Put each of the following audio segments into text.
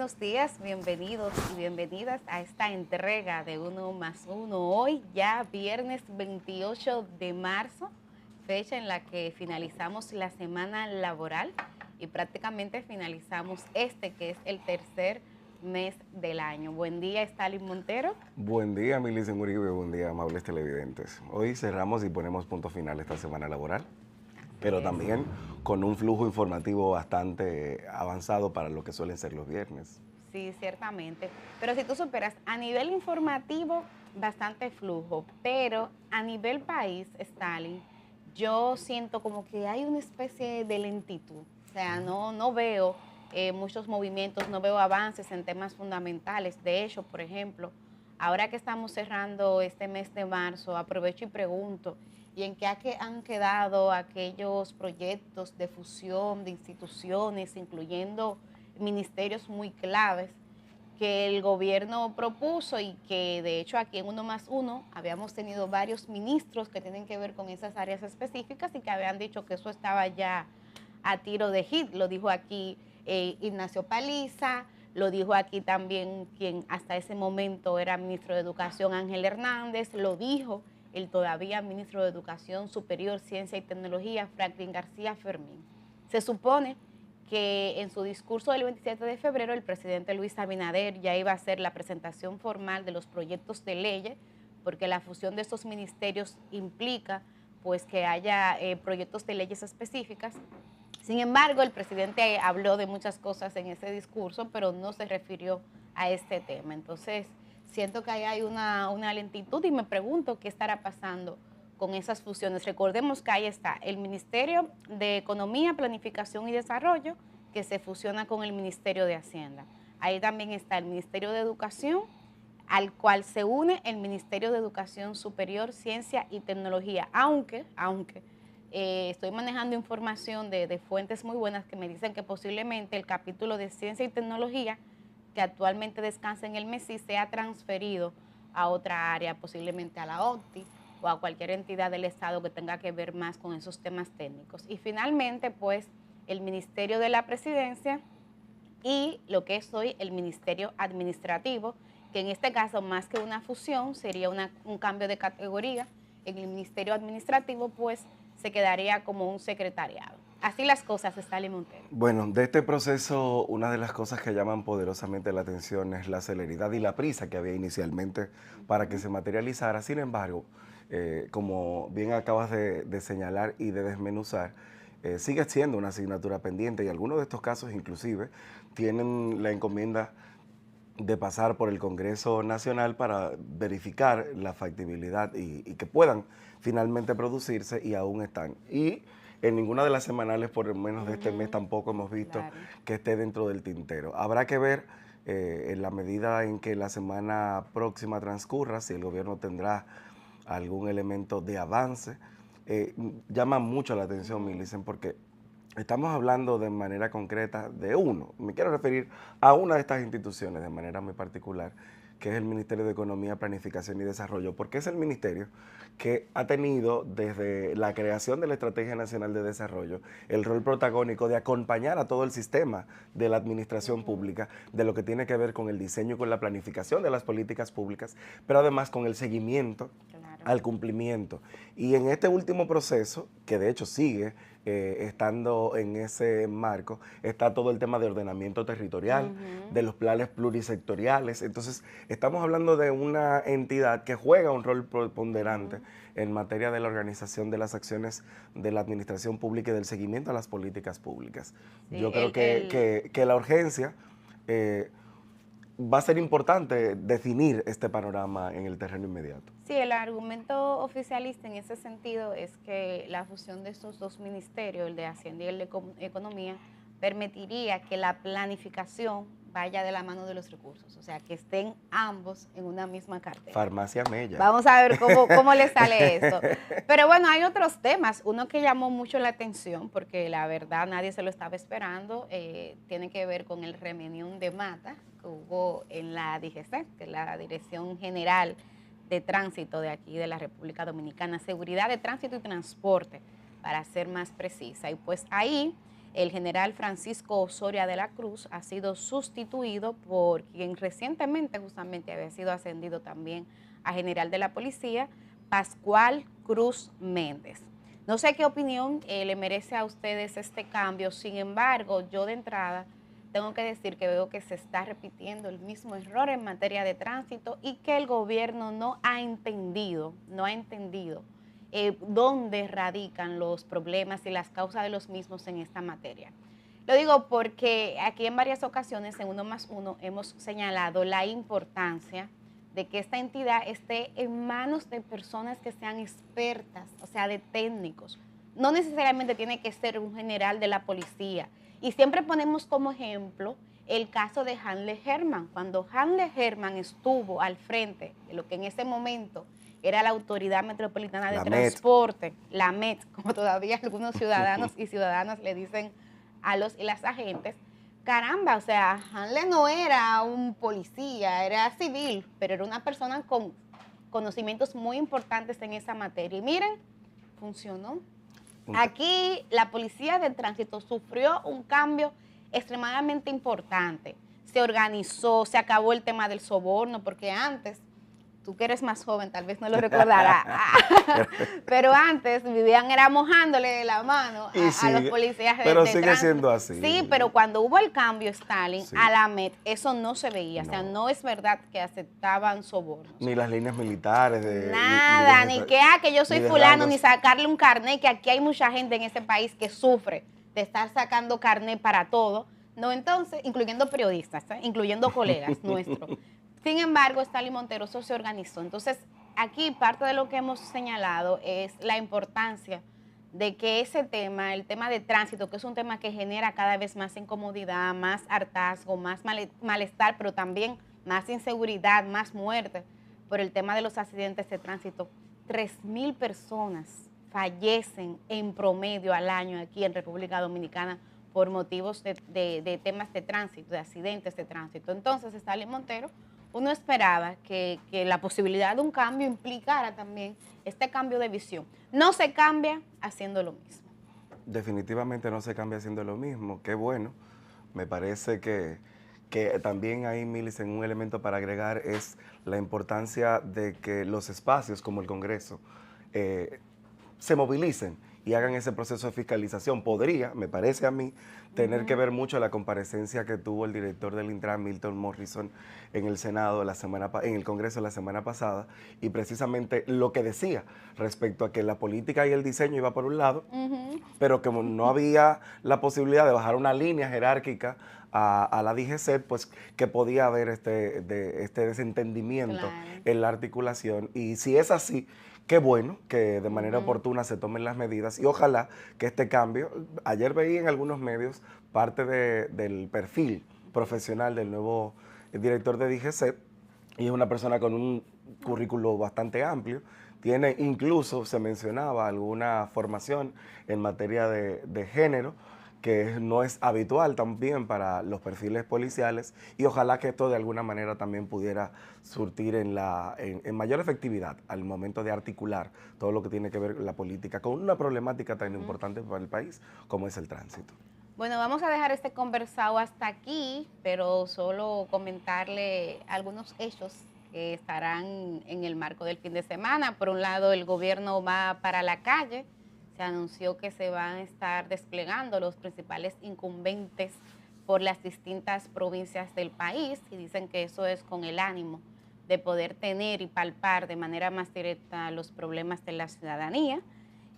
buenos días, bienvenidos y bienvenidas a esta entrega de Uno más Uno. Hoy ya viernes 28 de marzo, fecha en la que finalizamos la semana laboral y prácticamente finalizamos que es el tercer mes del año. Buen día, Stalin Montero. Buen día, Milicen Uribe, buen día, amables televidentes. Hoy cerramos y ponemos punto final a esta semana laboral, pero también con un flujo informativo bastante avanzado para lo que suelen ser los viernes. Sí, ciertamente. Pero si tú superas, a nivel informativo, bastante flujo, pero a nivel país, Stalin, yo siento como que hay una especie de lentitud. O sea, no veo muchos movimientos, no veo avances en temas fundamentales. De hecho, por ejemplo, ahora que estamos cerrando este mes de marzo, aprovecho y pregunto, ¿y en qué han quedado aquellos proyectos de fusión de instituciones, incluyendo ministerios muy claves que el gobierno propuso y que de hecho aquí en Uno más Uno habíamos tenido varios ministros que tienen que ver con esas áreas específicas y que habían dicho que eso estaba ya a tiro de hit? Lo dijo aquí Ignacio Paliza, lo dijo aquí también quien hasta ese momento era ministro de Educación, Ángel Hernández, lo dijo el todavía ministro de Educación Superior, Ciencia y Tecnología, Franklin García Fermín. Se supone que en su discurso del 27 de febrero el presidente Luis Abinader ya iba a hacer la presentación formal de los proyectos de leyes, porque la fusión de estos ministerios implica pues que haya proyectos de leyes específicas. Sin embargo, el presidente habló de muchas cosas en ese discurso, pero no se refirió a este tema. Entonces, siento que ahí hay una lentitud y me pregunto qué estará pasando con esas fusiones. Recordemos que ahí está el Ministerio de Economía, Planificación y Desarrollo, que se fusiona con el Ministerio de Hacienda. Ahí también está el Ministerio de Educación, al cual se une el Ministerio de Educación Superior, Ciencia y Tecnología, aunque estoy manejando información de fuentes muy buenas que me dicen que posiblemente el capítulo de Ciencia y Tecnología, que actualmente descansa en el MESI, sea transferido a otra área, posiblemente a la OCTI o a cualquier entidad del Estado que tenga que ver más con esos temas técnicos. Y finalmente, pues, el Ministerio de la Presidencia y lo que es hoy el Ministerio Administrativo, que en este caso, más que una fusión, sería un cambio de categoría. En el Ministerio Administrativo, pues, se quedaría como un secretariado. Así las cosas, Stalin Montero. Bueno, de este proceso, una de las cosas que llaman poderosamente la atención es la celeridad y la prisa que había inicialmente para que se materializara. Sin embargo, como bien acabas de señalar y de desmenuzar, sigue siendo una asignatura pendiente y algunos de estos casos inclusive tienen la encomienda de pasar por el Congreso Nacional para verificar la factibilidad y que puedan finalmente producirse y aún están. Y en ninguna de las semanales, por lo menos de este mes, tampoco hemos visto que esté dentro del tintero. Habrá que ver en la medida en que la semana próxima transcurra, si el gobierno tendrá algún elemento de avance. Llama mucho la atención, Milicen, porque estamos hablando de manera concreta de uno. Me quiero referir a una de estas instituciones de manera muy particular, que es el Ministerio de Economía, Planificación y Desarrollo, porque es el ministerio que ha tenido desde la creación de la Estrategia Nacional de Desarrollo el rol protagónico de acompañar a todo el sistema de la administración pública, de lo que tiene que ver con el diseño y con la planificación de las políticas públicas, pero además con el seguimiento al cumplimiento. Y en este último proceso, que de hecho sigue estando en ese marco, está todo el tema de ordenamiento territorial, de los planes plurisectoriales. Entonces, estamos hablando de una entidad que juega un rol preponderante en materia de la organización de las acciones de la administración pública y del seguimiento a las políticas públicas. Sí, yo creo que la urgencia va a ser importante definir este panorama en el terreno inmediato. Sí, el argumento oficialista en ese sentido es que la fusión de estos dos ministerios, el de Hacienda y el de Economía, permitiría que la planificación vaya de la mano de los recursos, o sea, que estén ambos en una misma cartera. Farmacia Mella. Vamos a ver cómo le sale eso. Pero bueno, hay otros temas. Uno que llamó mucho la atención, porque la verdad nadie se lo estaba esperando, tiene que ver con el remenión de mata que hubo en la DGC, que es la Dirección General de Tránsito de aquí de la República Dominicana, Seguridad de Tránsito y Transporte, para ser más precisa. Y pues ahí el general Francisco Osoria de la Cruz ha sido sustituido por quien recientemente justamente había sido ascendido también a general de la policía, Pascual Cruz Méndez. No sé qué opinión le merece a ustedes este cambio, sin embargo, yo de entrada tengo que decir que veo que se está repitiendo el mismo error en materia de tránsito y que el gobierno no ha entendido dónde radican los problemas y las causas de los mismos en esta materia. Lo digo porque aquí en varias ocasiones, en 1+1, hemos señalado la importancia de que esta entidad esté en manos de personas que sean expertas, o sea, de técnicos. No necesariamente tiene que ser un general de la policía. Y siempre ponemos como ejemplo el caso de Hanle Herman. Cuando Hanle Herman estuvo al frente de lo que en ese momento era la Autoridad Metropolitana de Transporte, la MET, como todavía algunos ciudadanos y ciudadanas le dicen a los y las agentes, caramba, o sea, Hanle no era un policía, era civil, pero era una persona con conocimientos muy importantes en esa materia. Y miren, funcionó. Aquí la policía de tránsito sufrió un cambio extremadamente importante. Se organizó, se acabó el tema del soborno, porque antes, tú que eres más joven, tal vez no lo recordarás, pero antes vivían era mojándole la mano a los policías de pero de sigue tránsito. siendo así. Sí, pero cuando hubo el cambio, Stalin, Sí. a la MET, eso no se veía. No. O sea, no es verdad que aceptaban sobornos. Ni las líneas militares. Nada, ni que yo soy ni de fulano, rangos. ni sacarle un carnet, que aquí hay mucha gente en ese país que sufre de estar sacando carnet para todo. No, entonces, incluyendo periodistas, incluyendo colegas nuestros. Sin embargo, Stalin Montero eso se organizó. Entonces, aquí parte de lo que hemos señalado es la importancia de que ese tema, el tema de tránsito, que es un tema que genera cada vez más incomodidad, más hartazgo, más malestar, pero también más inseguridad, más muerte, por el tema de los accidentes de tránsito. 3.000 personas fallecen en promedio al año aquí en República Dominicana por motivos de temas de tránsito, de accidentes de tránsito. Entonces, Stalin Montero, uno esperaba que la posibilidad de un cambio implicara también este cambio de visión. No se cambia haciendo lo mismo. Definitivamente no se cambia haciendo lo mismo. Qué bueno. Me parece que también ahí, Milicen, un elemento para agregar es la importancia de que los espacios como el Congreso se movilicen y hagan ese proceso de fiscalización. Podría, me parece a mí, tener que ver mucho la comparecencia que tuvo el director del Intran, Milton Morrison, en el Senado, en el Congreso la semana pasada, y precisamente lo que decía respecto a que la política y el diseño iba por un lado, pero como no había la posibilidad de bajar una línea jerárquica a la DGCET, pues que podía haber este desentendimiento en la articulación. Y si es así, qué bueno que de manera oportuna se tomen las medidas y ojalá que este cambio, ayer veí en algunos medios parte del perfil profesional del nuevo director de DGCET y es una persona con un currículo bastante amplio, tiene incluso, se mencionaba, alguna formación en materia de género, que no es habitual también para los perfiles policiales y ojalá que esto de alguna manera también pudiera surtir en mayor efectividad al momento de articular todo lo que tiene que ver la política con una problemática tan importante para el país como es el tránsito. Bueno, vamos a dejar este conversado hasta aquí, pero solo comentarle algunos hechos que estarán en el marco del fin de semana. Por un lado, el gobierno va para la calle. Se anunció que se van a estar desplegando los principales incumbentes por las distintas provincias del país y dicen que eso es con el ánimo de poder tener y palpar de manera más directa los problemas de la ciudadanía.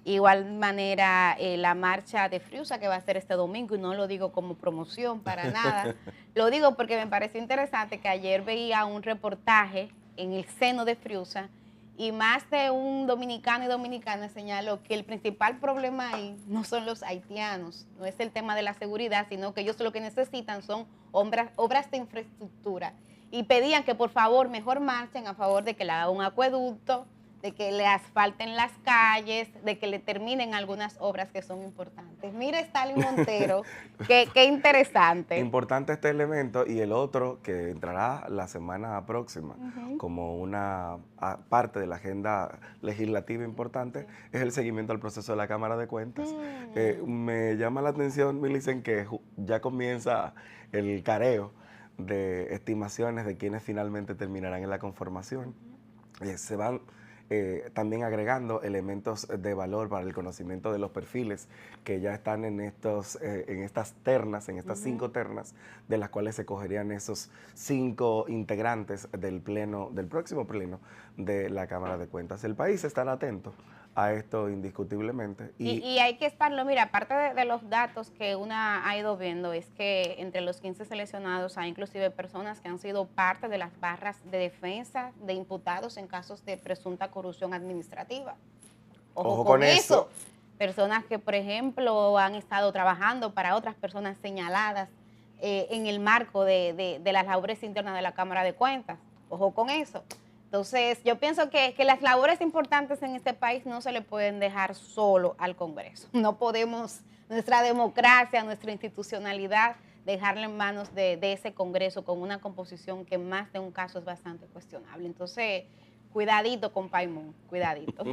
Igual manera, la marcha de Friusa que va a ser este domingo, y no lo digo como promoción para nada, lo digo porque me pareció interesante que ayer veía un reportaje en el seno de Friusa y más de un dominicano y dominicana señaló que el principal problema ahí no son los haitianos, no es el tema de la seguridad, sino que ellos lo que necesitan son obras de infraestructura. Y pedían que por favor mejor marchen a favor de que le haga un acueducto, de que le asfalten las calles, de que le terminen algunas obras que son importantes. Mire, Stalin Montero, qué interesante. Importante este elemento y el otro que entrará la semana próxima Ujú. como una parte de la agenda legislativa importante Sí. es el seguimiento al proceso de la Cámara de Cuentas. Mm. Me llama la atención, Milicen, que ya comienza el careo de estimaciones de quienes finalmente terminarán en la conformación. Ujú. Se van también agregando elementos de valor para el conocimiento de los perfiles que ya están en estas ternas, en estas Ujú. 5 ternas, de las cuales se cogerían esos 5 integrantes del pleno, del próximo pleno de la Cámara de Cuentas. El país estará atento a esto indiscutiblemente Y hay que estarlo, mira, aparte de los datos que una ha ido viendo, es que entre los 15 seleccionados hay inclusive personas que han sido parte de las barras de defensa de imputados en casos de presunta corrupción administrativa. Ojo ojo con con eso. eso. Personas que, por ejemplo, han estado trabajando para otras personas señaladas en el marco de las labores internas de la Cámara de Cuentas. Ojo con eso. Entonces, yo pienso que las labores importantes en este país no se le pueden dejar solo al Congreso. No podemos, nuestra democracia, nuestra institucionalidad, dejarla en manos de ese Congreso con una composición que en más de un caso es bastante cuestionable. Entonces, cuidadito con Paimon, cuidadito.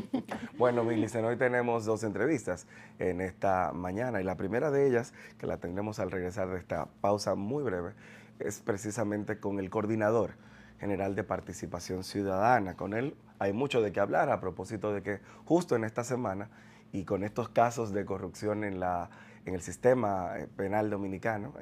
Bueno, Milicen, hoy tenemos 2 entrevistas en esta mañana y la primera de ellas, que la tendremos al regresar de esta pausa muy breve, es precisamente con el coordinador general de participación ciudadana. Con él hay mucho de qué hablar a propósito de que justo en esta semana y con estos casos de corrupción en el sistema penal dominicano,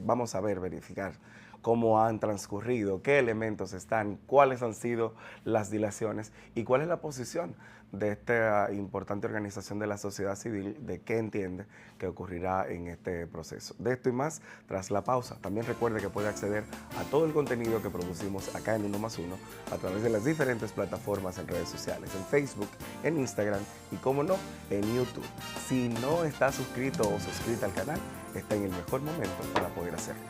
vamos a ver, verificar cómo han transcurrido, qué elementos están, cuáles han sido las dilaciones y cuál es la posición de esta importante organización de la sociedad civil, de qué entiende que ocurrirá en este proceso. De esto y más tras la pausa. También recuerde que puede acceder a todo el contenido que producimos acá en Uno más Uno a través de las diferentes plataformas en redes sociales, en Facebook, en Instagram y, como no, en YouTube. Si no está suscrito o suscrita al canal, está en el mejor momento para poder hacerlo.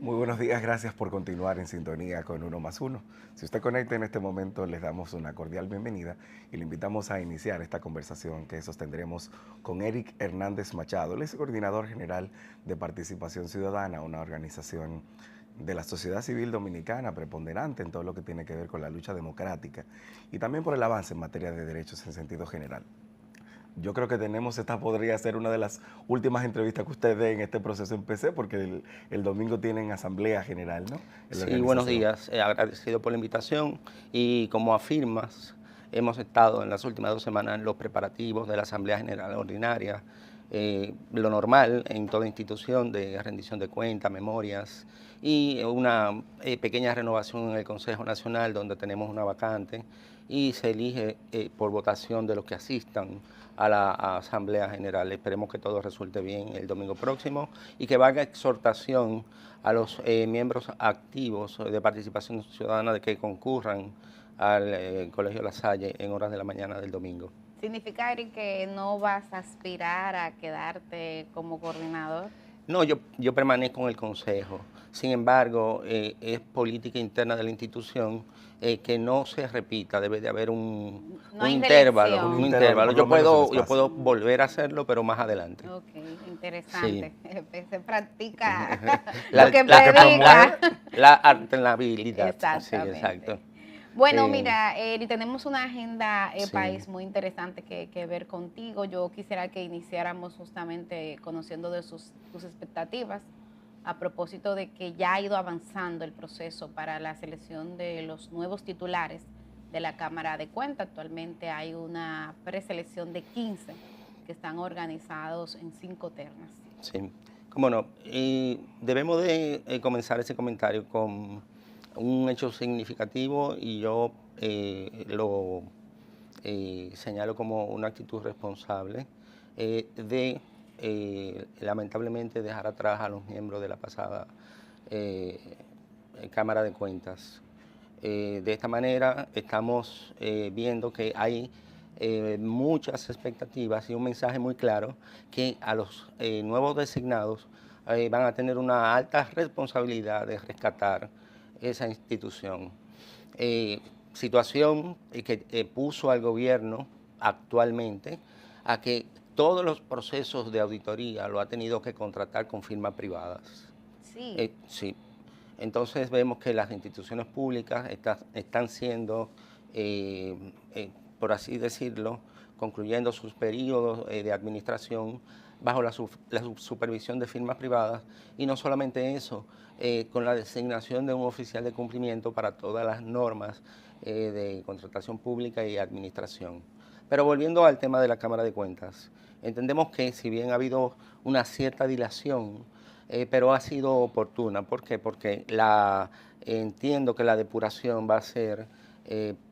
Muy buenos días, gracias por continuar en sintonía con Uno más Uno. Si usted conecta en este momento, les damos una cordial bienvenida y le invitamos a iniciar esta conversación que sostendremos con Eric Hernández Machado. Él es coordinador general de Participación Ciudadana, una organización de la sociedad civil dominicana preponderante en todo lo que tiene que ver con la lucha democrática y también por el avance en materia de derechos en sentido general. Yo creo que esta podría ser una de las últimas entrevistas que usted dé en este proceso en PC, porque el domingo tienen asamblea general, ¿no? Sí, buenos días. Agradecido por la invitación y como afirmas, hemos estado en las últimas 2 semanas en los preparativos de la Asamblea General Ordinaria, lo normal en toda institución de rendición de cuentas, memorias y una pequeña renovación en el Consejo Nacional donde tenemos una vacante y se elige por votación de los que asistan a la Asamblea General. Esperemos que todo resulte bien el domingo próximo y que valga exhortación a los miembros activos de participación ciudadana de que concurran al Colegio La Salle en horas de la mañana del domingo. ¿Significa, Eric, que no vas a aspirar a quedarte como coordinador? No, yo permanezco en el Consejo. Sin embargo, es política interna de la institución que no se repita. Debe de haber un intervalo. Un intervalo. Yo puedo volver a hacerlo, pero más adelante. Ok, interesante. Sí. Se practica lo que predica. La alternabilidad. Exactamente. Sí, exacto. Bueno, mira, Eri, tenemos una agenda sí. país muy interesante que ver contigo. Yo quisiera que iniciáramos justamente conociendo de tus expectativas a propósito de que ya ha ido avanzando el proceso para la selección de los nuevos titulares de la Cámara de Cuentas. Actualmente hay una preselección de 15 que están organizados en 5 ternas. Sí, cómo no. Debemos de comenzar ese comentario con un hecho significativo y yo lo señalo como una actitud responsable de lamentablemente dejar atrás a los miembros de la pasada Cámara de Cuentas. De esta manera estamos viendo que hay muchas expectativas y un mensaje muy claro que a los nuevos designados van a tener una alta responsabilidad de rescatar esa institución. Situación que puso al gobierno actualmente a que todos los procesos de auditoría lo ha tenido que contratar con firmas privadas. Sí. Sí. Entonces vemos que las instituciones públicas están siendo, por así decirlo, concluyendo sus periodos de administración bajo la supervisión de firmas privadas y no solamente eso, con la designación de un oficial de cumplimiento para todas las normas de contratación pública y administración. Pero volviendo al tema de la Cámara de Cuentas, entendemos que si bien ha habido una cierta dilación, pero ha sido oportuna. ¿Por qué? Porque entiendo que la depuración va a ser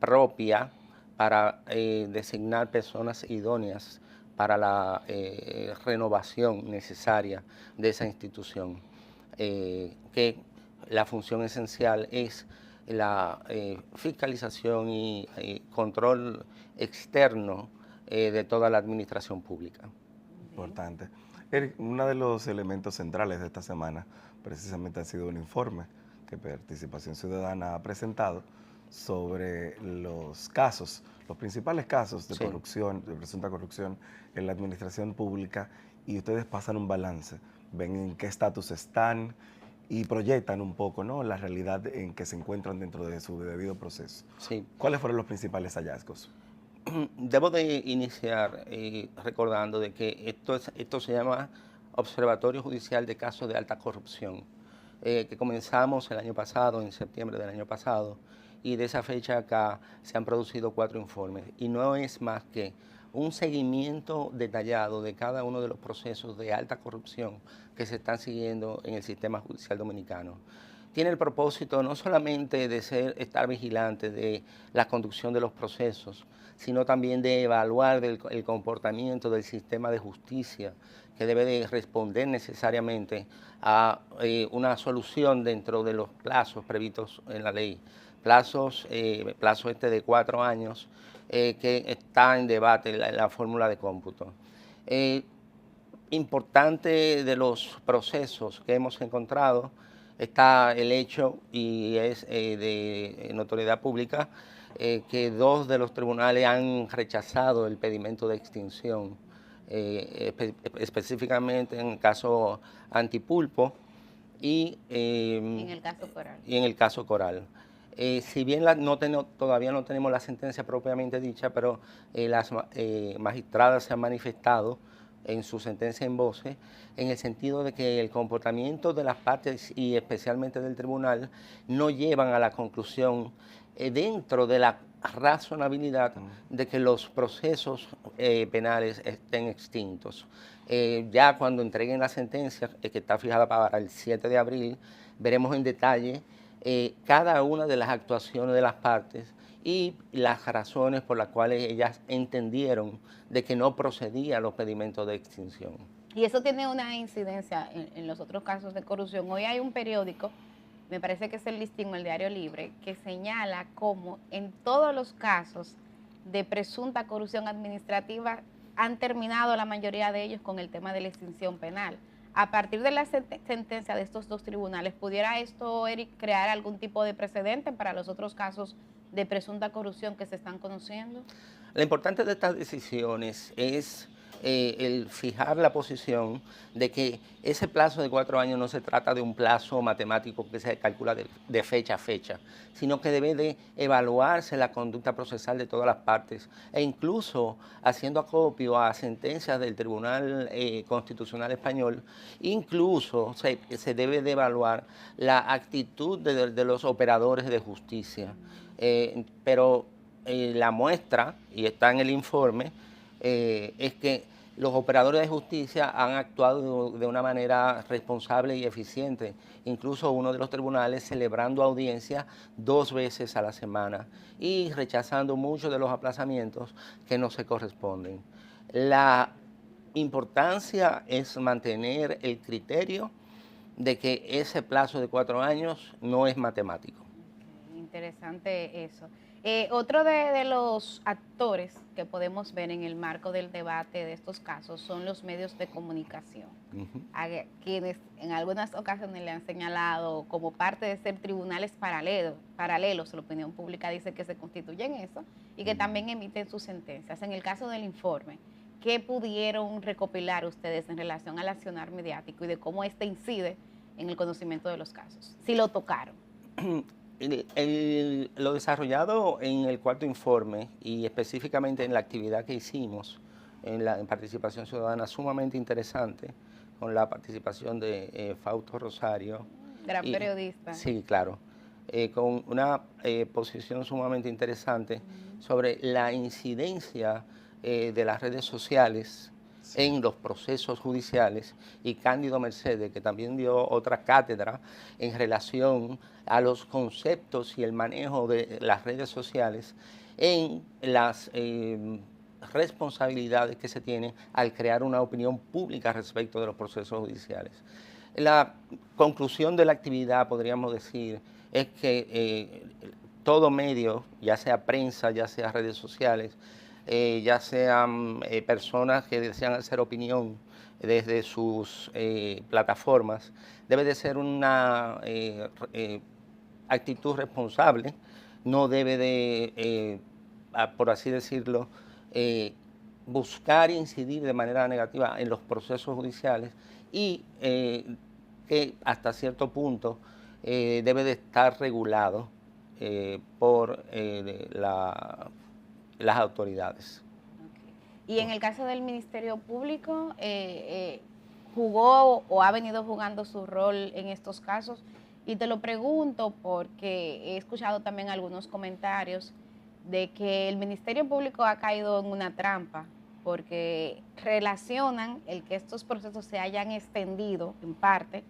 propia para designar personas idóneas para la renovación necesaria de esa institución, que la función esencial es la fiscalización y control externo de toda la administración pública. Importante. Eric, uno de los elementos centrales de esta semana precisamente ha sido un informe que Participación Ciudadana ha presentado sobre los principales casos de corrupción, de presunta corrupción en la administración pública, y ustedes pasan un balance, ven en qué estatus están y proyectan un poco, ¿no?, la realidad en que se encuentran dentro de su debido proceso. Sí. ¿Cuáles fueron los principales hallazgos? Debo de iniciar recordando de que esto se llama Observatorio Judicial de Casos de Alta Corrupción, que comenzamos el año pasado, en septiembre del año pasado, y de esa fecha acá se han producido 4 informes, y no es más que un seguimiento detallado de cada uno de los procesos de alta corrupción que se están siguiendo en el sistema judicial dominicano. Tiene el propósito no solamente de estar vigilante de la conducción de los procesos, sino también de evaluar el comportamiento del sistema de justicia, que debe de responder necesariamente a una solución dentro de los plazos previstos en la ley. Plazo de 4 años, que está en debate la fórmula de cómputo. Importante de los procesos que hemos encontrado está el hecho, y es de notoriedad pública, que dos de los tribunales han rechazado el pedimento de extinción, específicamente en el caso Antipulpo En el caso Coral. y en el caso Coral. Si bien todavía no tenemos la sentencia propiamente dicha, pero las magistradas se han manifestado en su sentencia en voce, en el sentido de que el comportamiento de las partes y especialmente del tribunal no llevan a la conclusión dentro de la razonabilidad de que los procesos penales estén extintos. Ya cuando entreguen la sentencia, que está fijada para el 7 de abril, veremos en detalle cada una de las actuaciones de las partes y las razones por las cuales ellas entendieron de que no procedían los pedimentos de extinción. Y eso tiene una incidencia en los otros casos de corrupción. Hoy hay un periódico, me parece que es el Listín o el Diario Libre, que señala cómo en todos los casos de presunta corrupción administrativa han terminado la mayoría de ellos con el tema de la extinción penal. A partir de la sentencia de estos dos tribunales, ¿pudiera esto, Eric, crear algún tipo de precedente para los otros casos de presunta corrupción que se están conociendo? Lo importante de estas decisiones es el fijar la posición de que ese plazo de 4 años no se trata de un plazo matemático que se calcula de fecha a fecha, sino que debe de evaluarse la conducta procesal de todas las partes e incluso haciendo acopio a sentencias del Tribunal Constitucional Español, incluso se debe de evaluar la actitud de los operadores de justicia. Pero la muestra, y está en el informe, es que los operadores de justicia han actuado de una manera responsable y eficiente. Incluso uno de los tribunales celebrando audiencias 2 veces a la semana y rechazando muchos de los aplazamientos que no se corresponden. La importancia es mantener el criterio de que ese plazo de 4 años no es matemático. Interesante eso. Otro de los actores que podemos ver en el marco del debate de estos casos son los medios de comunicación, a quienes en algunas ocasiones le han señalado como parte de ser tribunales paralelos. La opinión pública dice que se constituyen eso y que también emiten sus sentencias. En el caso del informe, ¿qué pudieron recopilar ustedes en relación al accionar mediático y de cómo este incide en el conocimiento de los casos? Si lo tocaron. Lo desarrollado en el cuarto informe y específicamente en la actividad que hicimos en participación ciudadana sumamente interesante, con la participación de Fausto Rosario. Gran periodista. Sí, claro. Con una posición sumamente interesante sobre la incidencia de las redes sociales en los procesos judiciales, y Cándido Mercedes, que también dio otra cátedra en relación a los conceptos y el manejo de las redes sociales en las responsabilidades que se tienen al crear una opinión pública respecto de los procesos judiciales. La conclusión de la actividad, podríamos decir, es que todo medio, ya sea prensa, ya sea redes sociales, ya sean personas que desean hacer opinión desde sus plataformas, debe de ser una actitud responsable, no debe de, por así decirlo, buscar incidir de manera negativa en los procesos judiciales y que hasta cierto punto debe de estar regulado por las autoridades. Okay. Y en el caso del Ministerio Público, ¿jugó o ha venido jugando su rol en estos casos? Y te lo pregunto porque he escuchado también algunos comentarios de que el Ministerio Público ha caído en una trampa, porque relacionan el que estos procesos se hayan extendido en parte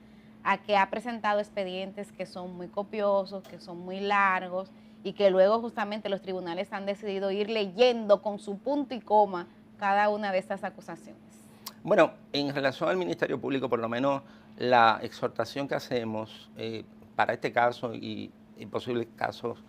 a que ha presentado expedientes que son muy copiosos, que son muy largos, y que luego justamente los tribunales han decidido ir leyendo con su punto y coma cada una de estas acusaciones. Bueno, en relación al Ministerio Público, por lo menos la exhortación que hacemos para este caso y posibles casos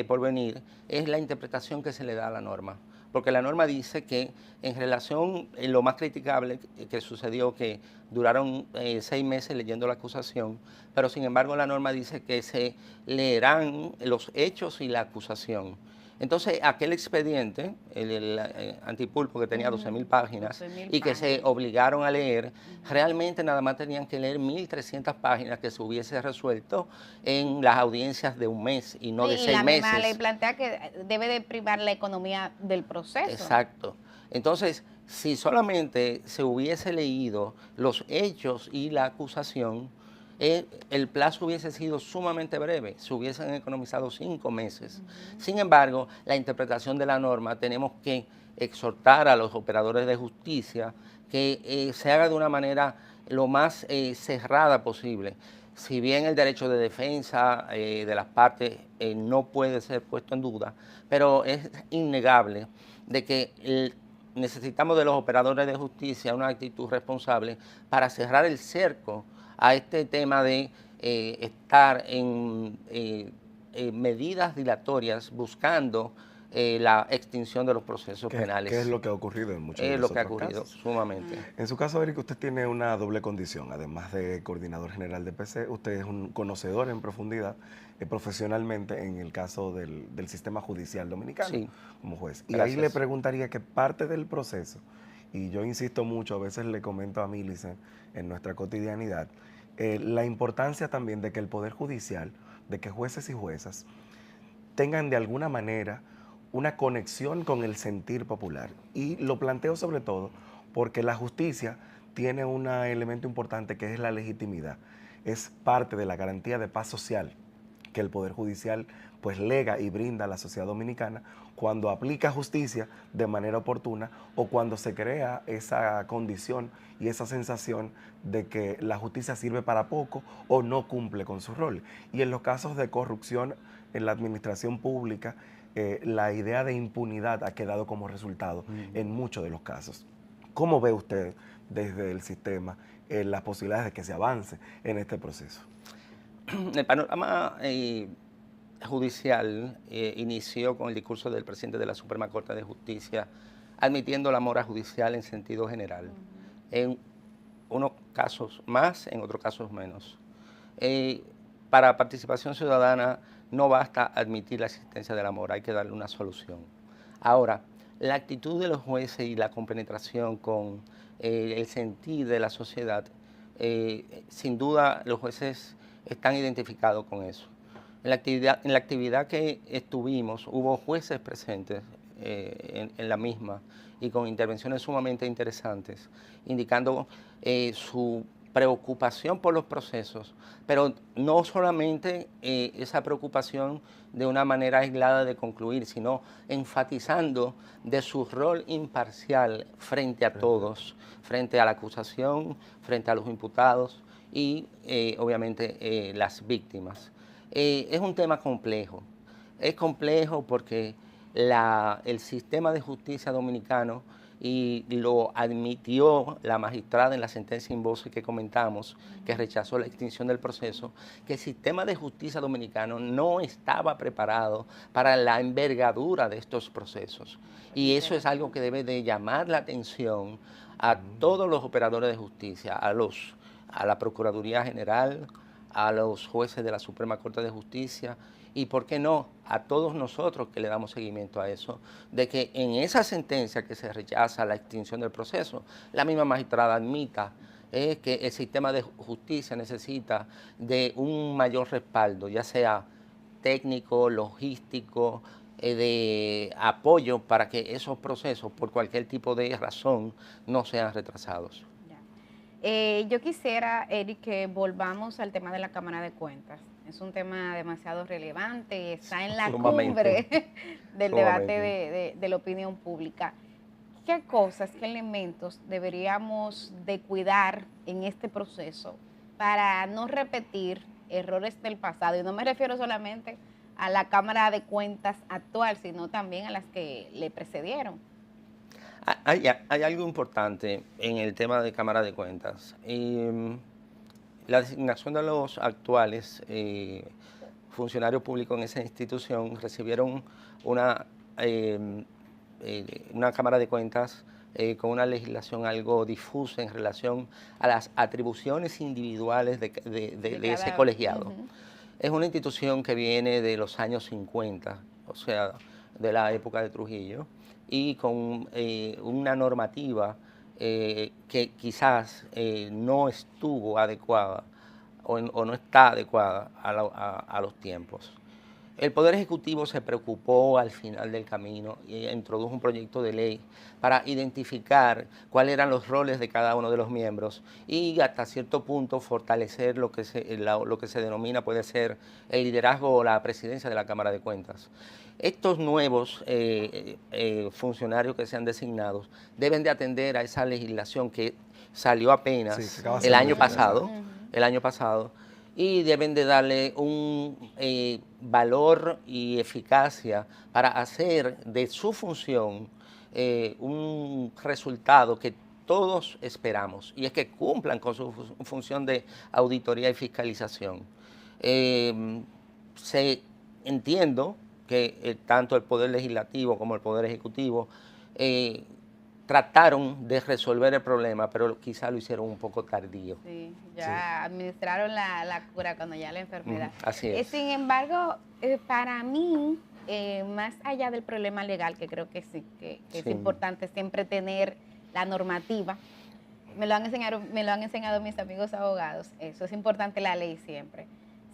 por venir es la interpretación que se le da a la norma. porque la norma dice que en relación, lo más criticable que sucedió, que duraron 6 meses leyendo la acusación, pero sin embargo la norma dice que se leerán los hechos y la acusación. Entonces, aquel expediente, el antipulpo que tenía 12.000 páginas 12.000 y que se páginas. obligaron a leer, realmente nada más tenían que leer 1.300 páginas que se hubiese resuelto en las audiencias de un mes y no de Y 6 la misma ley meses. plantea que debe de privar la economía del proceso. Exacto. Entonces, si solamente se hubiese leído los hechos y la acusación, el plazo hubiese sido sumamente breve, se hubiesen economizado 5 meses. Sin embargo, la interpretación de la norma tenemos que exhortar a los operadores de justicia que se haga de una manera lo más cerrada posible. Si bien el derecho de defensa de las partes no puede ser puesto en duda, pero es innegable de que necesitamos de los operadores de justicia una actitud responsable para cerrar el cerco a este tema de estar en medidas dilatorias buscando la extinción de los procesos penales. ¿Qué es lo que ha ocurrido en muchos de Es los lo que ha otros ocurrido, casos? sumamente. En su caso, Eric, usted tiene una doble condición. Además de coordinador general de PC, usted es un conocedor en profundidad profesionalmente en el caso del sistema judicial dominicano Sí. como juez. Y Gracias. ahí le preguntaría que parte del proceso, y yo insisto mucho, a veces le comento a Millicent en nuestra cotidianidad, la importancia también de que el Poder Judicial, de que jueces y juezas tengan de alguna manera una conexión con el sentir popular. Y lo planteo sobre todo porque la justicia tiene un elemento importante que es la legitimidad. Es parte de la garantía de paz social que el Poder Judicial pues lega y brinda a la sociedad dominicana cuando aplica justicia de manera oportuna o cuando se crea esa condición y esa sensación de que la justicia sirve para poco o no cumple con su rol. Y en los casos de corrupción en la administración pública, la idea de impunidad ha quedado como resultado en muchos de los casos. ¿Cómo ve usted desde el sistema las posibilidades de que se avance en este proceso? El panorama judicial inició con el discurso del presidente de la Suprema Corte de Justicia admitiendo la mora judicial en sentido general. En unos casos más, en otros casos menos. Para participación ciudadana no basta admitir la existencia de la mora, hay que darle una solución. Ahora, la actitud de los jueces y la compenetración con el sentir de la sociedad, sin duda los jueces están identificados con eso. En la actividad que estuvimos, hubo jueces presentes en la misma y con intervenciones sumamente interesantes, indicando su preocupación por los procesos, pero no solamente esa preocupación de una manera aislada de concluir, sino enfatizando de su rol imparcial frente a todos, frente a la acusación, frente a los imputados y obviamente las víctimas. Es un tema complejo. Es complejo porque el sistema de justicia dominicano, y lo admitió la magistrada en la sentencia in voce que comentamos, que rechazó la extinción del proceso, que el sistema de justicia dominicano no estaba preparado para la envergadura de estos procesos. Y eso es algo que debe de llamar la atención a todos los operadores de justicia, a la Procuraduría General, a los jueces de la Suprema Corte de Justicia y, ¿por qué no?, a todos nosotros que le damos seguimiento a eso, de que en esa sentencia que se rechaza la extinción del proceso, la misma magistrada admita que el sistema de justicia necesita de un mayor respaldo, ya sea técnico, logístico, de apoyo para que esos procesos, por cualquier tipo de razón, no sean retrasados. Yo quisiera, Eric, que volvamos al tema de la Cámara de Cuentas. Es un tema demasiado relevante y está en la cumbre del debate de la opinión pública. ¿Qué cosas, qué elementos deberíamos de cuidar en este proceso para no repetir errores del pasado? Y no me refiero solamente a la Cámara de Cuentas actual, sino también a las que le precedieron. Hay algo importante en el tema de Cámara de Cuentas. La designación de los actuales funcionarios públicos en esa institución recibieron una una Cámara de Cuentas con una legislación algo difusa en relación a las atribuciones individuales de ese colegiado. Ujú. Es una institución que viene de los años 50, o sea, de la época de Trujillo, y con una normativa que quizás no estuvo adecuada o no está adecuada a los tiempos. El Poder Ejecutivo se preocupó al final del camino y introdujo un proyecto de ley para identificar cuáles eran los roles de cada uno de los miembros y hasta cierto punto fortalecer lo que se denomina, puede ser, el liderazgo o la presidencia de la Cámara de Cuentas. Estos nuevos funcionarios que sean designados deben de atender a esa legislación que salió apenas Sí, que acaba de el ser año modificada. pasado, el año pasado, y deben de darle un valor y eficacia para hacer de su función un resultado que todos esperamos, y es que cumplan con su función de auditoría y fiscalización. Entiendo que tanto el Poder Legislativo como el Poder Ejecutivo trataron de resolver el problema, pero quizá lo hicieron un poco tardío. Sí, ya administraron la cura cuando ya la enfermedad. Así es. Sin embargo, para mí, más allá del problema legal, que creo que sí, que es Sí. importante siempre tener la normativa, me lo han enseñado mis amigos abogados, eso es importante, la ley siempre.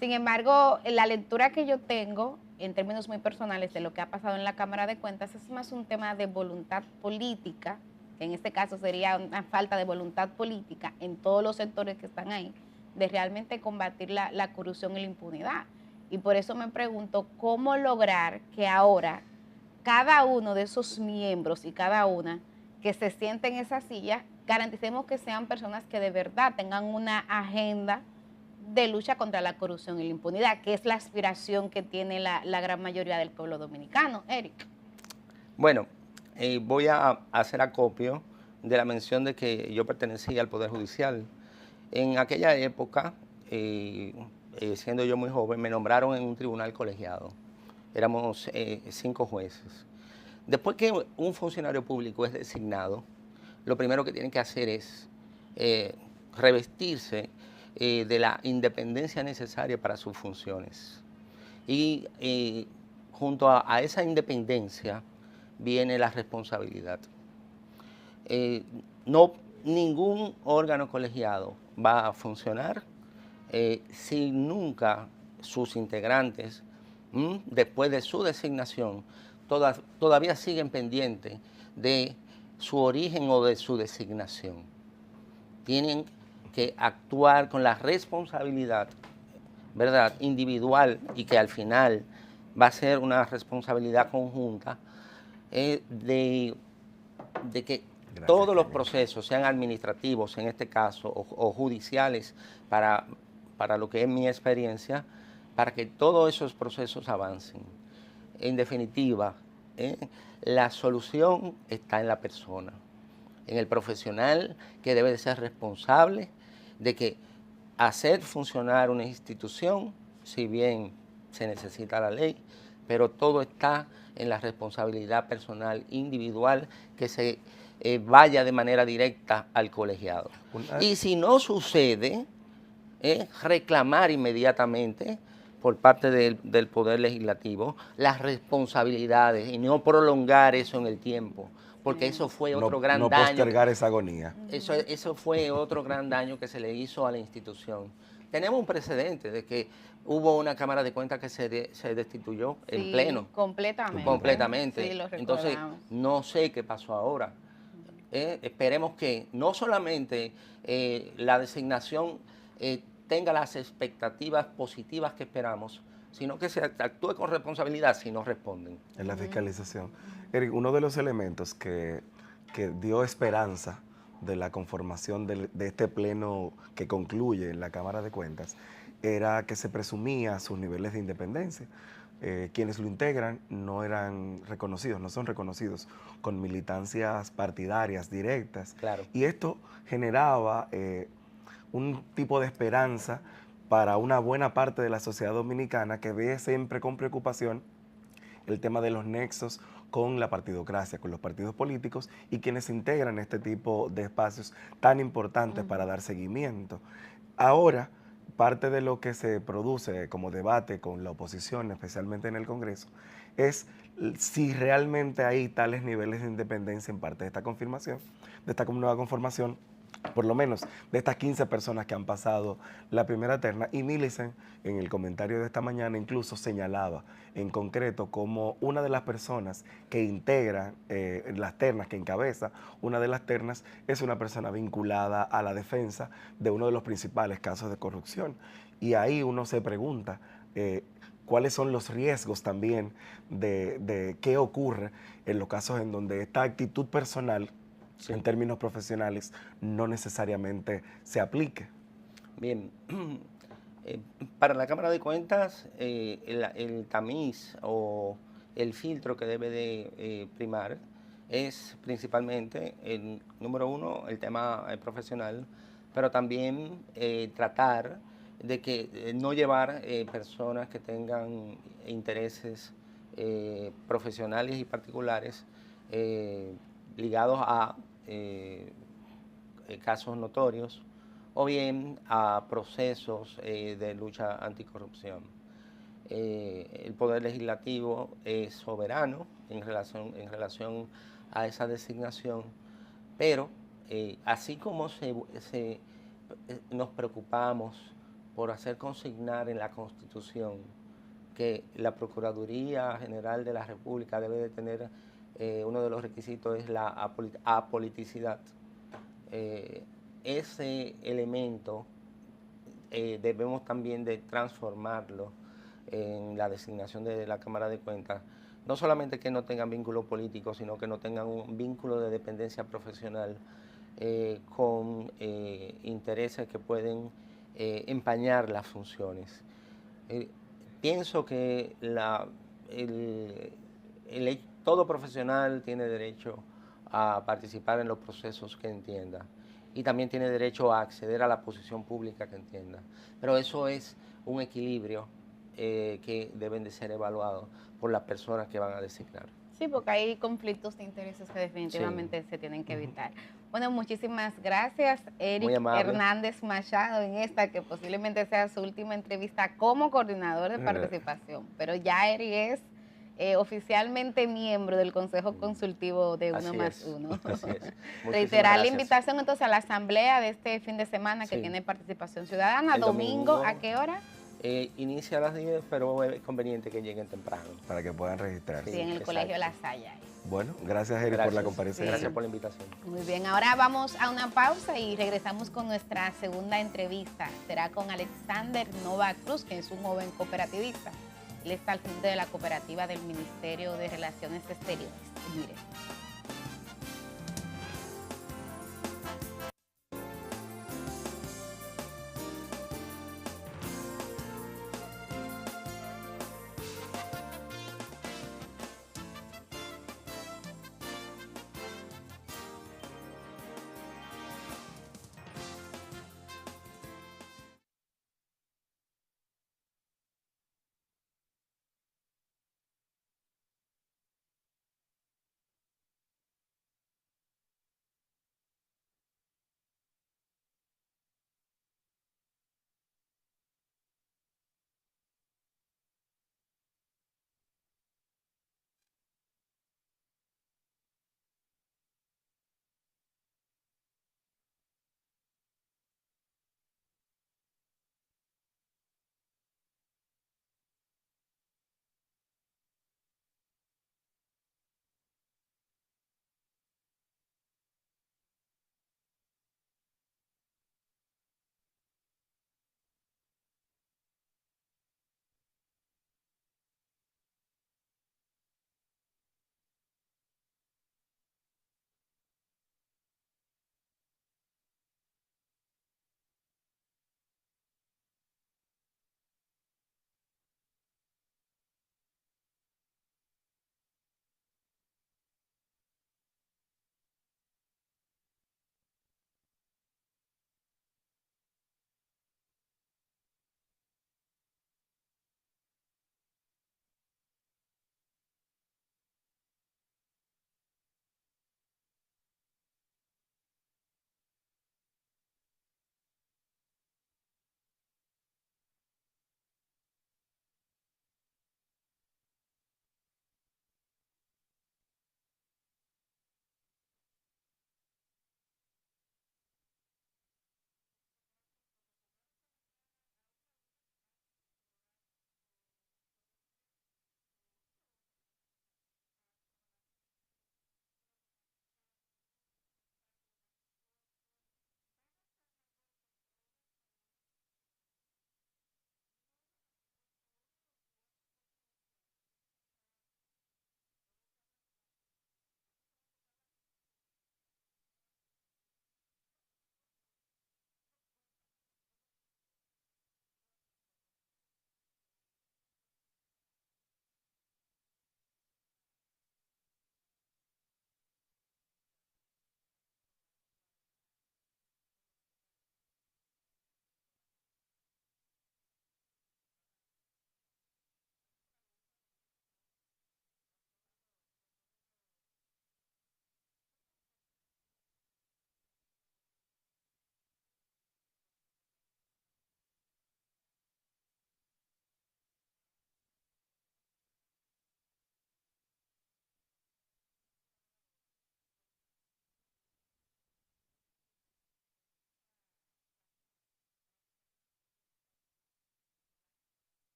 Sin embargo, la lectura que yo tengo, en términos muy personales, de lo que ha pasado en la Cámara de Cuentas, es más un tema de voluntad política, que en este caso sería una falta de voluntad política en todos los sectores que están ahí, de realmente combatir la corrupción y la impunidad. Y por eso me pregunto, ¿cómo lograr que ahora cada uno de esos miembros y cada una que se sienten en esa silla, garanticemos que sean personas que de verdad tengan una agenda de lucha contra la corrupción y la impunidad, que es la aspiración que tiene la gran mayoría del pueblo dominicano? Eric. Bueno, voy a hacer acopio de la mención de que yo pertenecía al Poder Judicial. En aquella época, siendo yo muy joven, me nombraron en un tribunal colegiado. Éramos 5 jueces. Después que un funcionario público es designado, lo primero que tiene que hacer es revestirse de la independencia necesaria para sus funciones. Y junto a esa independencia viene la responsabilidad. Ningún órgano colegiado va a funcionar si nunca sus integrantes, después de su designación, todavía siguen pendientes de su origen o de su designación. Tienen que actuar con la responsabilidad, ¿verdad?, individual, y que al final va a ser una responsabilidad conjunta de que todos los procesos, sean administrativos en este caso o judiciales, para lo que es mi experiencia, para que todos esos procesos avancen. En definitiva, la solución está en la persona, en el profesional, que debe de ser responsable de que hacer funcionar una institución, si bien se necesita la ley, pero todo está en la responsabilidad personal, individual, que se vaya de manera directa al colegiado. Y si no sucede, reclamar inmediatamente por parte del Poder Legislativo las responsabilidades y no prolongar eso en el tiempo, porque eso fue otro gran daño. No postergar esa agonía. Eso fue otro gran daño que se le hizo a la institución. Tenemos un precedente de que hubo una Cámara de Cuentas que se destituyó en pleno. Completamente. Sí, lo recordamos. Entonces, no sé qué pasó ahora. Esperemos que no solamente la designación tenga las expectativas positivas que esperamos, sino que se actúe con responsabilidad si no responden. En la fiscalización. Eric, uno de los elementos que dio esperanza de la conformación de este pleno que concluye en la Cámara de Cuentas era que se presumía sus niveles de independencia. Quienes lo integran no eran reconocidos, no son reconocidos con militancias partidarias directas. Claro. Y esto generaba un tipo de esperanza para una buena parte de la sociedad dominicana que ve siempre con preocupación el tema de los nexos con la partidocracia, con los partidos políticos y quienes integran este tipo de espacios tan importantes para dar seguimiento. Ahora, parte de lo que se produce como debate con la oposición, especialmente en el Congreso, es si realmente hay tales niveles de independencia en parte de esta confirmación, de esta nueva conformación, por lo menos de estas 15 personas que han pasado la primera terna. Y Millicent, en el comentario de esta mañana, incluso señalaba en concreto como una de las personas que integra las ternas, que encabeza una de las ternas, es una persona vinculada a la defensa de uno de los principales casos de corrupción. Y ahí uno se pregunta, cuáles son los riesgos también de qué ocurre en los casos en donde esta actitud personal, sí, en términos profesionales, no necesariamente se aplique. Bien, para la Cámara de Cuentas, el tamiz o el filtro que debe de primar es principalmente, número uno, el tema profesional, pero también tratar de que no llevar personas que tengan intereses profesionales y particulares ligados a casos notorios o bien a procesos de lucha anticorrupción. El Poder Legislativo es soberano en relación a esa designación, pero así como nos preocupamos por hacer consignar en la Constitución que la Procuraduría General de la República debe de tener, uno de los requisitos es la apoliticidad. Ese elemento debemos también de transformarlo en la designación de la Cámara de Cuentas, no solamente que no tengan vínculo político, sino que no tengan un vínculo de dependencia profesional con intereses que pueden empañar las funciones. Pienso que todo profesional tiene derecho a participar en los procesos que entienda y también tiene derecho a acceder a la posición pública que entienda. Pero eso es un equilibrio que deben de ser evaluados por las personas que van a designar. Sí, porque hay conflictos de intereses que definitivamente se tienen que evitar. Bueno, muchísimas gracias, Eric Hernández Machado, en esta que posiblemente sea su última entrevista como coordinador de participación. Pero ya Eric es oficialmente miembro del Consejo Consultivo de Uno Más Uno. Reiterar la invitación entonces a la asamblea de este fin de semana que tiene participación ciudadana. Domingo, ¿a qué hora? Inicia a las 10, pero es conveniente que lleguen temprano. Para que puedan registrarse. Sí, en el Colegio La Salle. Bueno, gracias, Eric, por la comparecencia. Gracias por la invitación. Muy bien, ahora vamos a una pausa y regresamos con nuestra segunda entrevista. Será con Alexander Nova Cruz, que es un joven cooperativista. Él está al frente de la cooperativa del Ministerio de Relaciones Exteriores. Mire.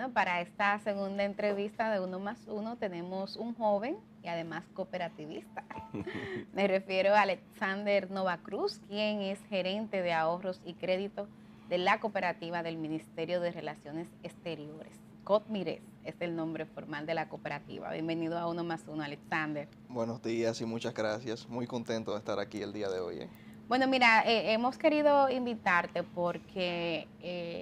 Bueno, para esta segunda entrevista de Uno más Uno tenemos un joven y además cooperativista. Me refiero a Alexander Novacruz, quien es gerente de ahorros y crédito de la cooperativa del Ministerio de Relaciones Exteriores. COTMIRES es el nombre formal de la cooperativa. Bienvenido a Uno más Uno, Alexander. Buenos días y muchas gracias. Muy contento de estar aquí el día de hoy. Bueno, mira, hemos querido invitarte porque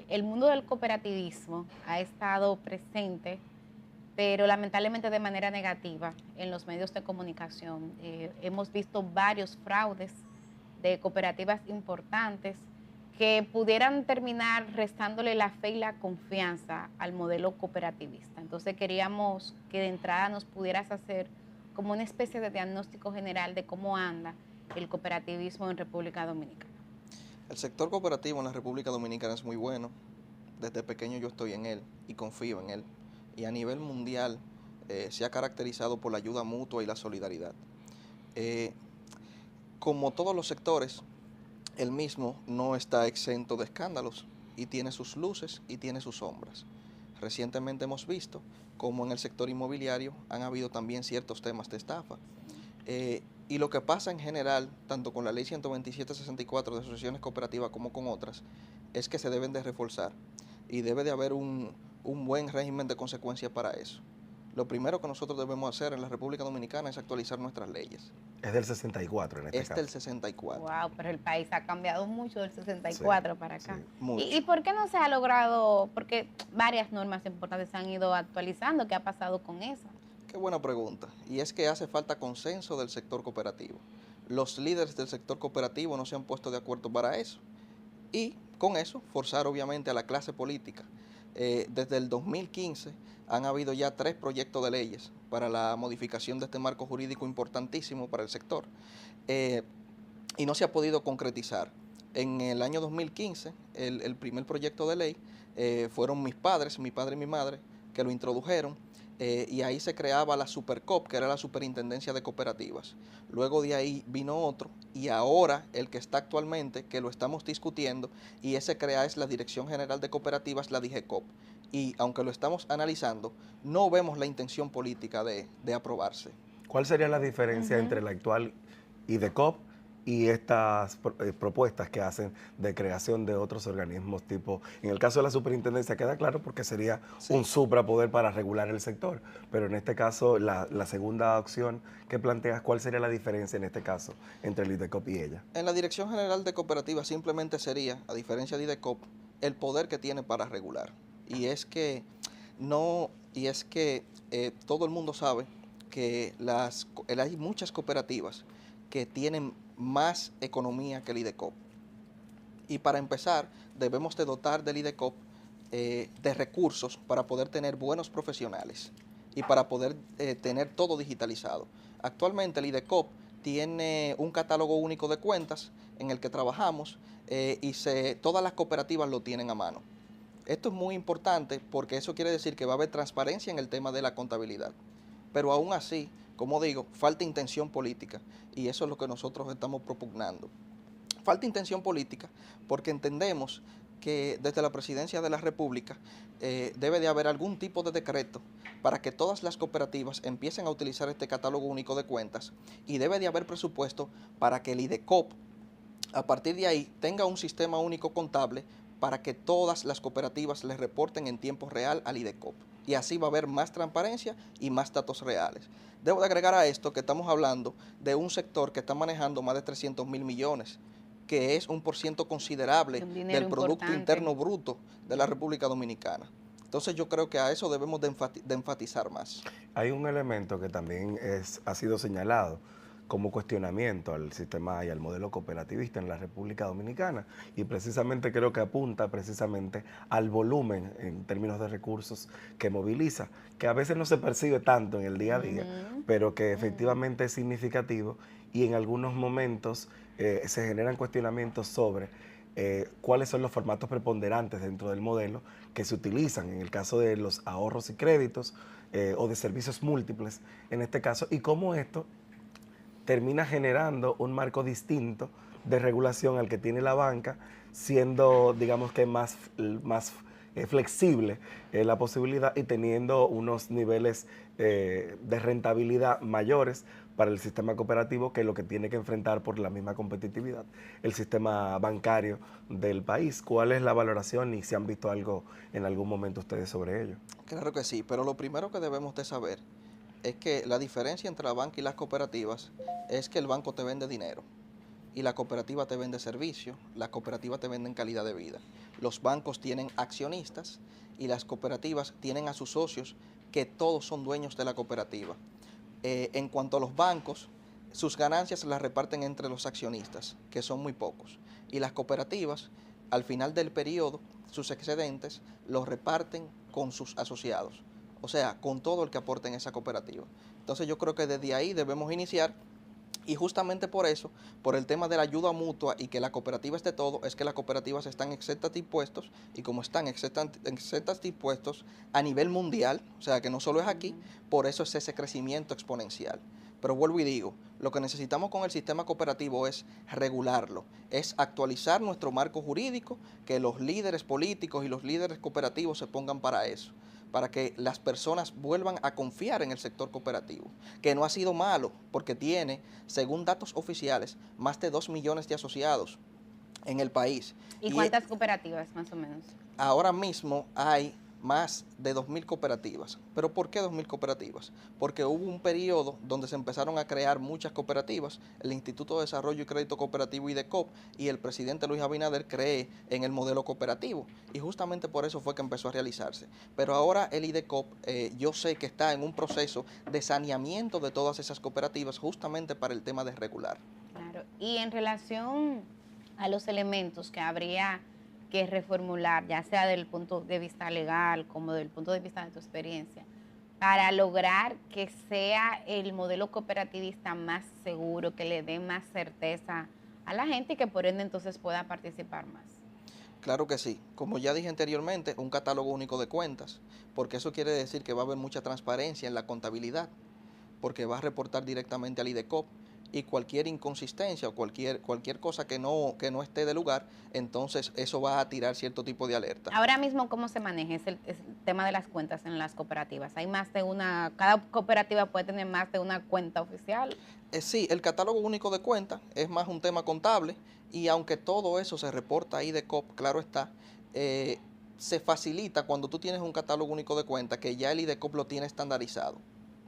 el mundo del cooperativismo ha estado presente, pero lamentablemente de manera negativa en los medios de comunicación. Hemos visto varios fraudes de cooperativas importantes que pudieran terminar restándole la fe y la confianza al modelo cooperativista. Entonces queríamos que de entrada nos pudieras hacer como una especie de diagnóstico general de cómo anda el cooperativismo en República Dominicana. El sector cooperativo en la República Dominicana es muy bueno. Desde pequeño yo estoy en él y confío en él. Y a nivel mundial se ha caracterizado por la ayuda mutua y la solidaridad. Como todos los sectores, el mismo no está exento de escándalos y tiene sus luces y tiene sus sombras. Recientemente hemos visto cómo en el sector inmobiliario han habido también ciertos temas de estafa. Y lo que pasa en general, tanto con la ley 127/64 de asociaciones cooperativas como con otras, es que se deben de reforzar y debe de haber un buen régimen de consecuencias para eso. Lo primero que nosotros debemos hacer en la República Dominicana es actualizar nuestras leyes. Es del 64 en este caso. Es del 64. Wow, pero el país ha cambiado mucho del 64 para acá. Sí, mucho. ¿Y por qué no se ha logrado? Porque varias normas importantes se han ido actualizando. ¿Qué ha pasado con eso? Qué buena pregunta. Y es que hace falta consenso del sector cooperativo. Los líderes del sector cooperativo no se han puesto de acuerdo para eso. Y con eso forzar obviamente a la clase política. Desde el 2015 han habido ya 3 proyectos de leyes para la modificación de este marco jurídico importantísimo para el sector. Y no se ha podido concretizar. En el año 2015, el primer proyecto de ley fueron mis padres, mi padre y mi madre, que lo introdujeron. Y ahí se creaba la Supercop, que era la Superintendencia de Cooperativas. Luego de ahí vino otro, y ahora el que está actualmente, que lo estamos discutiendo, y ese crea es la Dirección General de Cooperativas, la DIGECOP. Y aunque lo estamos analizando, no vemos la intención política de aprobarse. ¿Cuál sería la diferencia entre la actual IDECOP y estas propuestas que hacen de creación de otros organismos tipo, en el caso de la superintendencia queda claro porque sería un suprapoder para regular el sector, pero en este caso la segunda opción que planteas, ¿cuál sería la diferencia en este caso entre el IDECOP y ella? En la Dirección General de Cooperativas simplemente sería, a diferencia de IDECOP, el poder que tiene para regular. Y es que todo el mundo sabe que hay muchas cooperativas que tienen más economía que el IDECOP. Y para empezar, debemos de dotar del IDECOP de recursos para poder tener buenos profesionales y para poder tener todo digitalizado. Actualmente el IDECOP tiene un catálogo único de cuentas en el que trabajamos y todas las cooperativas lo tienen a mano. Esto es muy importante porque eso quiere decir que va a haber transparencia en el tema de la contabilidad. Pero aún así, como digo, falta intención política y eso es lo que nosotros estamos propugnando. Falta intención política porque entendemos que desde la Presidencia de la República debe de haber algún tipo de decreto para que todas las cooperativas empiecen a utilizar este catálogo único de cuentas y debe de haber presupuesto para que el IDECOP a partir de ahí tenga un sistema único contable para que todas las cooperativas les reporten en tiempo real al IDECOP. Y así va a haber más transparencia y más datos reales. Debo de agregar a esto que estamos hablando de un sector que está manejando más de 300 mil millones, que es un % considerable del Producto Interno Bruto de la República Dominicana. Entonces yo creo que a eso debemos de enfatizar más. Hay un elemento que también ha sido señalado como cuestionamiento al sistema y al modelo cooperativista en la República Dominicana y precisamente creo que apunta precisamente al volumen en términos de recursos que moviliza, que a veces no se percibe tanto en el día a día, pero que efectivamente es significativo y en algunos momentos se generan cuestionamientos sobre cuáles son los formatos preponderantes dentro del modelo que se utilizan en el caso de los ahorros y créditos o de servicios múltiples en este caso y cómo esto termina generando un marco distinto de regulación al que tiene la banca, siendo, digamos que más flexible la posibilidad y teniendo unos niveles de rentabilidad mayores para el sistema cooperativo que lo que tiene que enfrentar por la misma competitividad el sistema bancario del país. ¿Cuál es la valoración y si han visto algo en algún momento ustedes sobre ello? Claro que sí, pero lo primero que debemos de saber es que la diferencia entre la banca y las cooperativas es que el banco te vende dinero y la cooperativa te vende servicio, la cooperativa te vende calidad de vida. Los bancos tienen accionistas y las cooperativas tienen a sus socios que todos son dueños de la cooperativa. En cuanto a los bancos, sus ganancias las reparten entre los accionistas, que son muy pocos, y las cooperativas, al final del periodo, sus excedentes los reparten con sus asociados, o sea, con todo el que aporte en esa cooperativa. Entonces yo creo que desde ahí debemos iniciar. Y justamente por eso, por el tema de la ayuda mutua y que la cooperativa esté todo, es que las cooperativas están exentas de impuestos y como están exentas de impuestos a nivel mundial, o sea que no solo es aquí, por eso es ese crecimiento exponencial. Pero vuelvo y digo, lo que necesitamos con el sistema cooperativo es regularlo, es actualizar nuestro marco jurídico, que los líderes políticos y los líderes cooperativos se pongan para eso, para que las personas vuelvan a confiar en el sector cooperativo, que no ha sido malo, porque tiene, según datos oficiales, más de 2 millones de asociados en el país. ¿Y cuántas cooperativas, más o menos? Ahora mismo hay más de 2.000 cooperativas. ¿Pero por qué 2.000 cooperativas? Porque hubo un periodo donde se empezaron a crear muchas cooperativas, el Instituto de Desarrollo y Crédito Cooperativo IDECOP, y el presidente Luis Abinader cree en el modelo cooperativo, y justamente por eso fue que empezó a realizarse. Pero ahora el IDECOP, yo sé que está en un proceso de saneamiento de todas esas cooperativas, justamente para el tema de regular. Claro, y en relación a los elementos que habría que reformular, ya sea del punto de vista legal como del punto de vista de tu experiencia, para lograr que sea el modelo cooperativista más seguro, que le dé más certeza a la gente y que por ende entonces pueda participar más? Claro que sí. Como ya dije anteriormente, un catálogo único de cuentas, porque eso quiere decir que va a haber mucha transparencia en la contabilidad, porque va a reportar directamente al IDECOP y cualquier inconsistencia o cualquier cosa que no esté de lugar, entonces eso va a tirar cierto tipo de alerta. Ahora mismo, ¿cómo se maneja el tema de las cuentas en las cooperativas? ¿Hay más de una, cada cooperativa puede tener más de una cuenta oficial? Sí, el catálogo único de cuentas es más un tema contable y aunque todo eso se reporta a IDECOP, claro está, se facilita cuando tú tienes un catálogo único de cuentas que ya el IDECOP lo tiene estandarizado.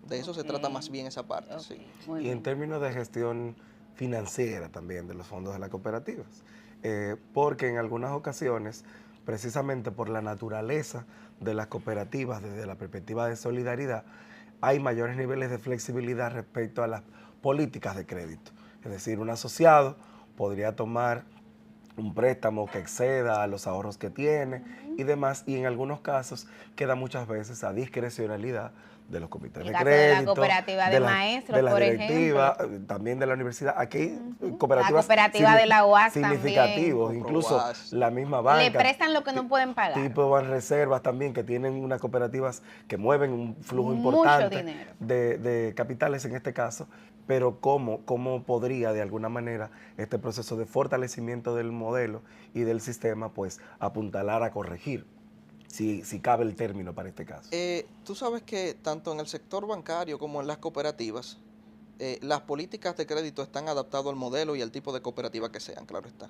De eso se trata más bien esa parte, sí. Y en términos de gestión financiera también de los fondos de las cooperativas, porque en algunas ocasiones, precisamente por la naturaleza de las cooperativas desde la perspectiva de solidaridad, hay mayores niveles de flexibilidad respecto a las políticas de crédito. Es decir, un asociado podría tomar un préstamo que exceda a los ahorros que tiene y demás, y en algunos casos queda muchas veces a discrecionalidad de los comités de crédito, de la cooperativa de maestros, de la por directiva, ejemplo. También de la universidad. Aquí hay cooperativas la cooperativa de la UAS significativos, también. incluso UAS. la misma banca. Le prestan lo que no pueden pagar. Tipo Banreservas también, que tienen unas cooperativas que mueven un flujo Mucho importante dinero. de capitales en este caso, pero ¿cómo podría de alguna manera este proceso de fortalecimiento del modelo y del sistema pues apuntalar a corregir? Si cabe el término para este caso. Tú sabes que tanto en el sector bancario como en las cooperativas, las políticas de crédito están adaptadas al modelo y al tipo de cooperativa que sean, claro está.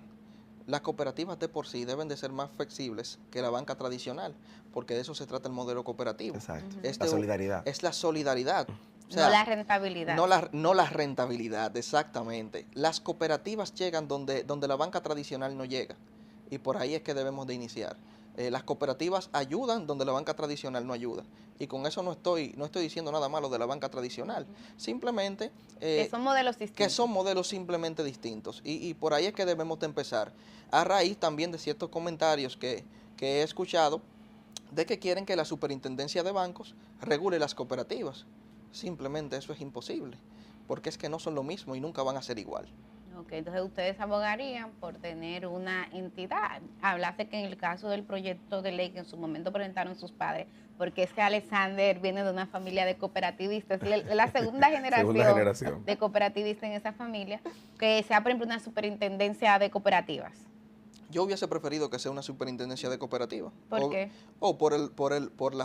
Las cooperativas de por sí deben de ser más flexibles que la banca tradicional, porque de eso se trata el modelo cooperativo. Exacto, Este la solidaridad. Es la solidaridad. O sea, No la rentabilidad. No la rentabilidad, exactamente. Las cooperativas llegan donde la banca tradicional no llega, y por ahí es que debemos de iniciar. Las cooperativas ayudan donde la banca tradicional no ayuda. Y con eso no estoy diciendo nada malo de la banca tradicional. Simplemente... que son modelos distintos. Que son modelos simplemente distintos. Y por ahí es que debemos de empezar. A raíz también de ciertos comentarios que he escuchado de que quieren que la superintendencia de bancos regule las cooperativas. Simplemente eso es imposible. Porque es que no son lo mismo y nunca van a ser igual. Ok, entonces ustedes abogarían por tener una entidad. Hablaste que en el caso del proyecto de ley que en su momento presentaron sus padres, porque es que Alexander viene de una familia de cooperativistas, la segunda generación de cooperativistas en esa familia, que sea, por ejemplo, una superintendencia de cooperativas. Yo hubiese preferido que sea una superintendencia de cooperativa. ¿Por qué? O por la